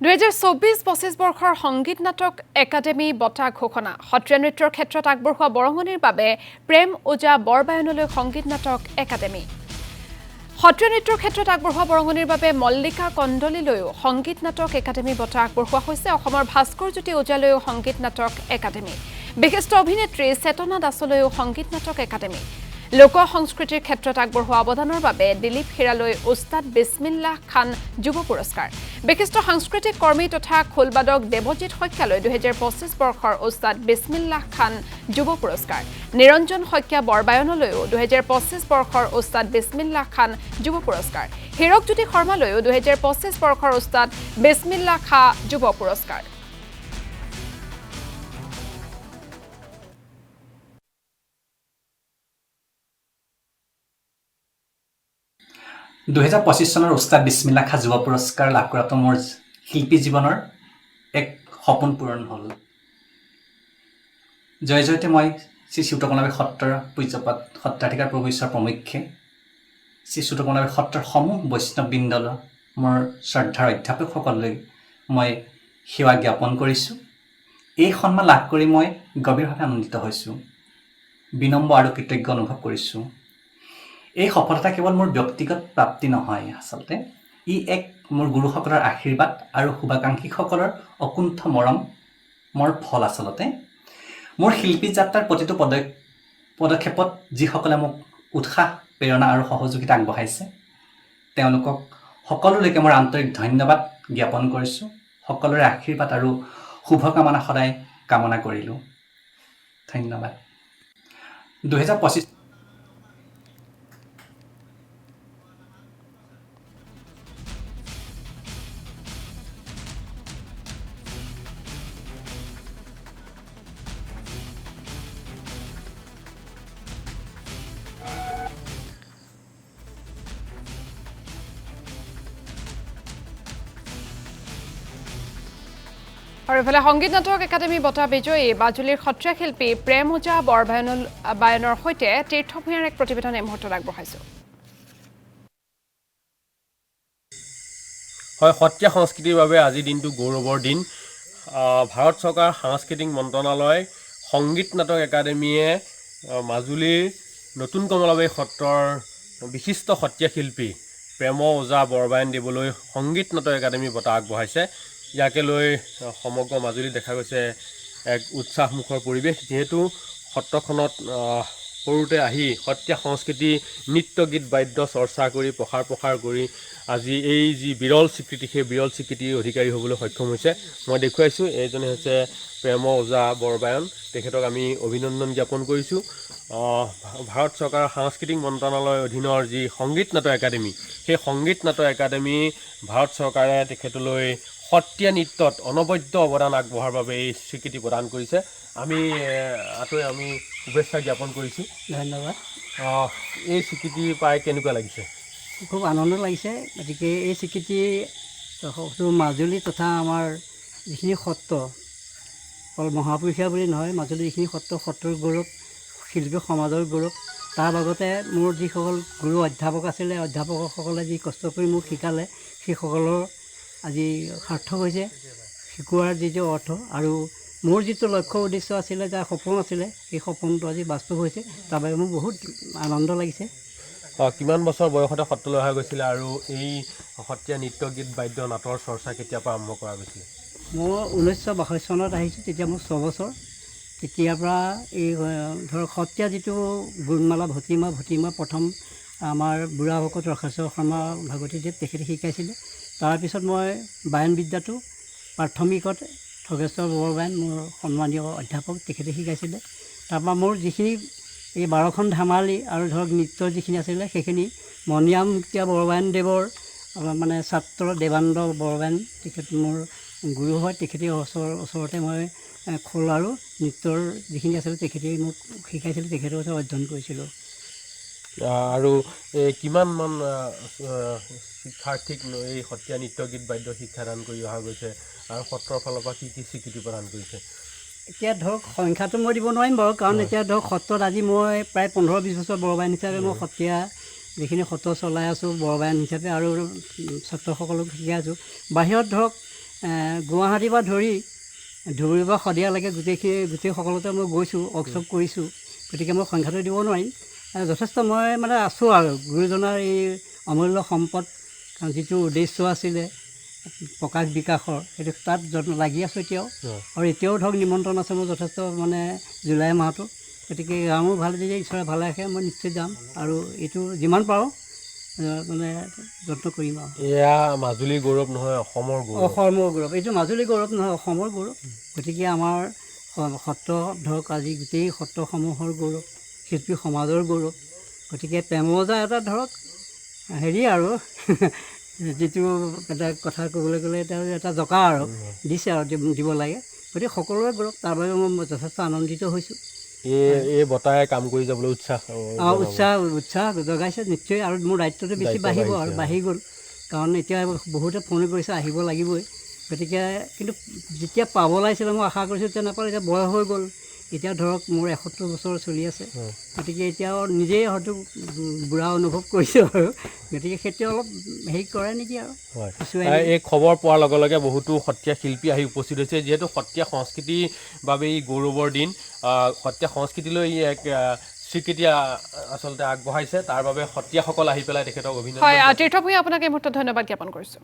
2024-25 বৰ্ষৰ সংগীত নাটক একাডেমী বঁটা ঘোষণা সত্ৰীয়া নৃত্যৰ ক্ষেত্ৰত আগবঢ়োৱা বৰঙণিৰ বাবে প্ৰেম ওজা বৰবায়নলৈ সংগীত নাটক একাডেমী সত্ৰীয়া নৃত্যৰ ক্ষেত্ৰত আগবঢ়োৱা বৰঙণিৰ বাবে মল্লিকা কণ্ডলীলৈও সংগীত নাটক একাডেমী বঁটা আগবঢ়োৱা হৈছে অসমৰ ভাস্কৰজ্যোতি ওজালৈও সংগীত নাটক একাডেমী বিশিষ্ট অভিনেত্ৰী চেতনা দাসলৈও সংগীত নাটক একাডেমী লোক সংস্কৃতিৰ ক্ষেত্ৰত আগবঢ়োৱা অৱদানৰ বাবে দিলীপ হিৰালৈ উস্তাদ বিছমিল্লাহ খান যুৱ পুৰস্কাৰ বিশিষ্ট সাংস্কৃতিক কৰ্মী তথা খোলবাদক দেৱজিৎ শইকীয়ালৈ 2025 বৰ্ষৰ উস্তাদ বিছমিল্লাহ খান যুৱ পুৰস্কাৰ নিৰঞ্জন শইকীয়া বৰবায়নলৈও 2025 বৰ্ষৰ উস্তাদ বিছমিল্লাহ খান যুৱ পুৰস্কাৰ হিৰকজ্যোতি শৰ্মালৈও 2025 বৰ্ষৰ উস্তাদ বিছমিল্লাহ খান যুৱ পুৰস্কাৰ 2025 চনৰ উস্তাদ বিছমিল্লাহ খান যুৱ পুৰস্কাৰ লাভ কৰাটো মোৰ শিল্পী জীৱনৰ এক সপোন পূৰণ হ'ল জয়তে মই শ্ৰী চুটকমলাবাই সত্ৰৰ পূজ্যপাত সত্ৰাধিকাৰ প্ৰভু ঈশ্বৰ প্ৰমুখ্যে শ্ৰী চুটকমলাবাই সত্ৰৰ সমূহ বৈষ্ণৱবৃন্দল মোৰ শ্ৰদ্ধাৰ অধ্যাপকসকললৈ মই সেৱা জ্ঞাপন কৰিছোঁ এই সন্মান লাভ কৰি মই গভীৰভাৱে আনন্দিত হৈছোঁ বিনম্ৰ আৰু কৃতজ্ঞ অনুভৱ কৰিছোঁ এই সফলতা কেৱল মোৰ ব্যক্তিগত প্ৰাপ্তি নহয় আচলতে ই এক মোৰ গুৰুসকলৰ আশীৰ্বাদ আৰু শুভাকাংক্ষীসকলৰ অকুণ্ঠ মৰমৰ ফল আচলতে মোৰ শিল্পী যাত্ৰাৰ প্ৰতিটো পদক্ষেপত যিসকলে মোক উৎসাহ প্ৰেৰণা আৰু সহযোগিতা আগবঢ়াইছে তেওঁলোকক সকলোলৈকে মোৰ আন্তৰিক ধন্যবাদ জ্ঞাপন কৰিছোঁ সকলোৰে আশীৰ্বাদ আৰু শুভকামনা সদায় কামনা কৰিলোঁ ধন্যবাদ 2025 আৰু ইফালে সংগীত নাটক একাডেমী বঁটা বিজয়ী বাজুলীৰ সত্ৰীয়া শিল্পী প্ৰেম ওজা বৰবায়নৰ সৈতে তীৰ্থভূঞাৰ এক প্ৰতিবেদন এই মুহূৰ্তত আগবঢ়াইছোঁ হয় সত্ৰীয়া সংস্কৃতিৰ বাবে আজি দিনটো গৌৰৱৰ দিন ভাৰত চৰকাৰ সাংস্কৃতিক মন্ত্ৰণালয় সংগীত নাটক একাডেমীয়ে মাজুলীৰ নতুন কমলাবাৰী সত্ৰৰ বিশিষ্ট সত্ৰীয়া শিল্পী প্ৰেম ওজা বৰবায়ন দেৱলৈ সংগীত নাটক একাডেমী বঁটা আগবঢ়াইছে ইয়াকে লৈ সমগ্ৰ মাজুলী দেখা গৈছে এক উৎসাহমুখৰ পৰিৱেশ যিহেতু সত্ৰখনত সৰুতে আহি সত্ৰীয়া সংস্কৃতি নৃত্য গীত বাদ্য চৰ্চা কৰি প্ৰসাৰ কৰি আজি এই যি বিৰল স্বীকৃতি সেই বিৰল স্বীকৃতিৰ অধিকাৰী হ'বলৈ সক্ষম হৈছে মই দেখুৱাইছোঁ এইজনে হৈছে প্ৰেম ওজা বৰবায়ন তেখেতক আমি অভিনন্দন জ্ঞাপন কৰিছোঁ ভাৰত চৰকাৰৰ সাংস্কৃতিক মন্ত্ৰণালয়ৰ অধীনৰ যি সংগীত নাটক একাডেমী সেই সংগীত নাটক একাডেমী ভাৰত চৰকাৰে তেখেতলৈ সত্ৰীয়া নৃত্যত অনবদ্য অৱদান আগবঢ়োৱাৰ বাবে এই স্বীকৃতি প্ৰদান কৰিছে আমি শুভেচ্ছা জ্ঞাপন কৰিছোঁ ধন্যবাদ এই স্বীকৃতি পাই কেনেকুৱা লাগিছে খুব আনন্দ লাগিছে গতিকে এই স্বীকৃতি মাজুলী তথা আমাৰ যিখিনি সত্ৰ অকল মহাপুৰুষীয়া বুলি নহয় মাজুলী যিখিনি সত্ৰৰ গৌৰৱ শিল্পী সমাজৰ গৌৰৱ তাৰ লগতে মোৰ যিসকল গুৰু অধ্যাপক আছিলে অধ্যাপকসকলে যি কষ্ট কৰি মোক শিকালে সেইসকলৰ আজি সাৰ্থক হৈছে শিকোৱাৰ যিটো অৰ্থ আৰু মোৰ যিটো লক্ষ্য উদ্দেশ্য আছিলে যাৰ সপোন আছিলে সেই সপোনটো আজি বাস্তৱ হৈছে তাৰ বাবে মোৰ বহুত আনন্দ লাগিছে কিমান বছৰ বয়সতে সত্ৰলৈ অহা গৈছিলে আৰু এই সত্ৰীয়া নৃত্য গীত বাদ্য নাটৰ চৰ্চা কেতিয়াৰ পৰা আৰম্ভ কৰা গৈছিলে মই 1962 চনত আহিছোঁ তেতিয়া মোৰ 6 বছৰ তেতিয়াৰ পৰা এই ধৰক সত্ৰীয়া যিটো গুণমালা ভটিমা প্ৰথম আমাৰ বুঢ়া ভকত ৰখাশ্বৰ শৰ্মা ভাগৱতীদেৱ তেখেতে শিকাইছিলে তাৰপিছত মই বায়ন বিদ্যাটো প্ৰাথমিকত থগেশ্বৰ বৰবায়ন মোৰ সন্মানীয় অধ্যাপক তেখেতে শিকাইছিলে তাৰপৰা মোৰ যিখিনি এই 12খন ধেমালি আৰু ধৰক নৃত্য যিখিনি আছিলে সেইখিনি মণিৰাম মুক্তিয়া বৰবায়ন দেৱৰ মানে ছাত্ৰ দেৱানন্দ বৰবায়ন তেখেত মোৰ গুৰু হয় তেখেতে ওচৰতে মই খোল আৰু নৃত্যৰ যিখিনি আছিলে তেখেতে মোক শিকাইছিলে তেখেতৰ ওচৰত অধ্যয়ন কৰিছিলোঁ আৰু কিমানমান শিক্ষাৰ্থীক এই সত্ৰীয়া নৃত্য গীত বাদ্য শিক্ষাদান কৰি অহা গৈছে আৰু সত্ৰৰ ফালৰ পৰা কি স্বীকৃতি প্ৰদান কৰিছে এতিয়া ধৰক সংখ্যাটো মই দিব নোৱাৰিম বাৰু কাৰণ এতিয়া ধৰক সত্ৰত আজি মই প্ৰায় 15-20 বছৰ বৰবায়ন হিচাপে মই সত্ৰীয়া যিখিনি সত্ৰ চলাই আছোঁ বৰবায়ন হিচাপে আৰু ছাত্ৰসকলক শিকাই আছোঁ বাহিৰত ধৰক গুৱাহাটীৰ পৰা ধৰি ধুবুৰীৰ পৰা শদিয়ালৈকে গোটেই সকলোতে মই গৈছোঁ ৱৰ্কশ্বপ কৰিছোঁ গতিকে মই সংখ্যাটো দিব নোৱাৰিম যথেষ্ট মই মানে আছোঁ আৰু গুৰুজনাৰ এই অমূল্য সম্পদ কাৰণ যিটো উদ্দেশ্য আছিলে প্ৰকাশ বিকাশৰ সেইটো তাত লাগি আছোঁ এতিয়াও আৰু এতিয়াও ধৰক নিমন্ত্ৰণ আছে মোৰ যথেষ্ট মানে জুলাই মাহটো গতিকে গাঁৱৰ ভাল যদি ঈশ্বৰে ভালে ৰাখে মই নিশ্চয় যাম আৰু এইটো যিমান পাৰোঁ মানে যত্ন কৰিম আৰু এয়া মাজুলীৰ গৌৰৱ নহয় অসমৰ গৌৰৱ এইটো মাজুলীৰ গৌৰৱ নহয় অসমৰ গৌৰৱ গতিকে আমাৰ সত্ৰ ধৰক আজি গোটেই সত্ৰসমূহৰ গৌৰৱ শিল্পী সমাজৰ গৌৰৱ গতিকে প্ৰেমজা এটা ধৰক হেৰি আৰু যিটো এটা কথা ক'বলৈ গ'লে এটা জকা আৰু দিছে আৰু দিব লাগে গতিকে সকলোৰে গৌৰৱ তাৰ বাবে মই যথেষ্ট আনন্দিত হৈছোঁ এই বঁটাৰে কাম কৰি যাবলৈ উৎসাহ জগাইছে নিশ্চয় আৰু মোৰ দায়িত্বটো বেছি বাঢ়িব আৰু বাঢ়ি গ'ল কাৰণ এতিয়া বহুতে ফোন কৰিছে আহিব লাগিবই গতিকে কিন্তু যেতিয়া পাব লাগিছিলে মই আশা কৰিছোঁ তেতিয়া নাপালোঁ এতিয়া বয়স হৈ গ'ল এতিয়া ধৰক মোৰ 71 বছৰ চলি আছে গতিকে এতিয়া নিজেই হয়তো বুঢ়া অনুভৱ কৰিছোঁ আৰু গতিকে সেইটো অলপ হেৰি কৰে নেকি আৰু এই খবৰ পোৱাৰ লগে লগে বহুতো সত্ৰীয়া শিল্পী আহি উপস্থিত হৈছে যিহেতু সত্ৰীয়া সংস্কৃতিৰ বাবে ই গৌৰৱৰ দিন সত্ৰীয়া সংস্কৃতিলৈ ই এক স্বীকৃতি আচলতে আগবঢ়াইছে তাৰ বাবে সত্ৰীয়াসকল আহি পেলাই তেখেতক অভিনন্দন হয় তীৰ্থ ভূঞা আপোনাক এই মুহূৰ্তত ধন্যবাদ জ্ঞাপন কৰিছোঁ